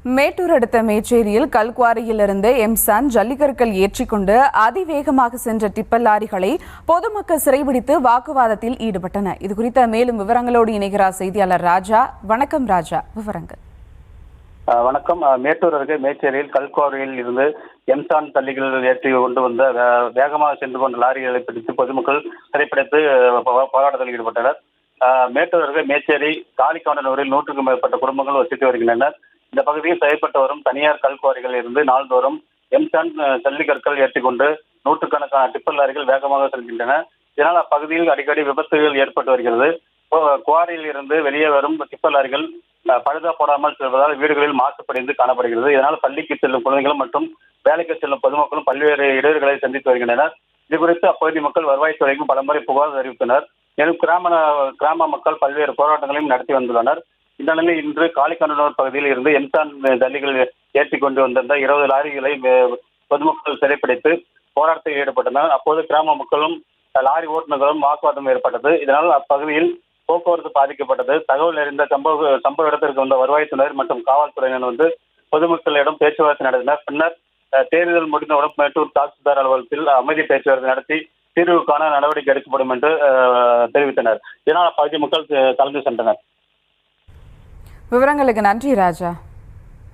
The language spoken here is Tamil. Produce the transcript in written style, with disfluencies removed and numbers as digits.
மேட்டூர் அடுத்த மேச்சேரியில் கல்குவாரியிலிருந்து எம்சான் ஜல்லிக்கற்கள் ஏற்றிக்கொண்டு அதிவேகமாக சென்ற டிப்பர் லாரிகளை பொதுமக்கள் சிறைபிடித்து வாக்குவாதத்தில் ஈடுபட்டனர். இதுகுறித்த மேலும் விவரங்களோடு இணைகிறார் செய்தியாளர் ராஜா. வணக்கம் ராஜா, விவரங்கள். வணக்கம். மேட்டூர் அருகே மேச்சேரியில் கல்குவாரியில் இருந்து எம்சான் தள்ளிகள் ஏற்றி கொண்டு வந்த வேகமாக சென்று கொண்ட லாரிகளை பிடித்து பொதுமக்கள் சிறைப்பிடித்து போராட்டத்தில் ஈடுபட்டனர். மேட்டூர் அருகே மேச்சேரி காளிக்காண்டனூரில் 100க்கும் மேற்பட்ட குடும்பங்கள் வசித்து வருகின்றனர். இந்த பகுதியில் செயல்பட்டு வரும் தனியார் கல்குவாரிகளில் இருந்து நாள்தோறும் எம்சான் ஜல்லிக்கற்கள் ஏற்றிக்கொண்டு நூற்றுக்கணக்கான டிப்பர் லாரிகள் வேகமாக செல்கின்றன. இதனால் அப்பகுதியில் அடிக்கடி விபத்துகள் ஏற்பட்டு வருகிறது. குவாரியில் இருந்து வெளியே வரும் டிப்பர் லாரிகள் பழுதா போடாமல் செல்வதால் வீடுகளில் மாசுபடிந்து காணப்படுகிறது. இதனால் பள்ளிக்கு செல்லும் குழந்தைகளும் மற்றும் வேலைக்கு செல்லும் பொதுமக்களும் பல்வேறு இடையூறுகளை சந்தித்து வருகின்றனர். இதுகுறித்து அப்பகுதி மக்கள் வருவாய்த்துறைக்கும் பலமுறை புகார் தெரிவித்தனர். மேலும் கிராம மக்கள் பல்வேறு போராட்டங்களையும் நடத்தி வந்துள்ளனர். இந்த நிலையில் இன்று காளிக்காண்டனூர் பகுதியில் இருந்து எம்சான் ஜல்லிகள் ஏற்றி கொண்டு வந்திருந்த 20 லாரிகளை பொதுமக்கள் சிறைப்பிடித்து போராட்டத்தில் ஈடுபட்டனர். அப்போது கிராம மக்களும் லாரி ஓட்டுநர்களும் வாக்குவாதம் ஏற்பட்டது. இதனால் அப்பகுதியில் போக்குவரத்து பாதிக்கப்பட்டது. தகவல் அறிந்த சம்பவ இடத்திற்கு வந்த வருவாய்த்துறையினர் மற்றும் காவல்துறையினர் பொதுமக்களிடம் பேச்சுவார்த்தை நடத்தினர். பின்னர் தேர்தல் முடிந்தவுடன் மேட்டூர் தாசில்தார் அலுவலகத்தில் அமைதி பேச்சுவார்த்தை நடத்தி தீர்வுக்கான நடவடிக்கை எடுக்கப்படும் என்று தெரிவித்தனர். இதனால் அப்பகுதி மக்கள் கலந்து சென்றனர். விவரங்களுக்கு நன்றி ராஜா.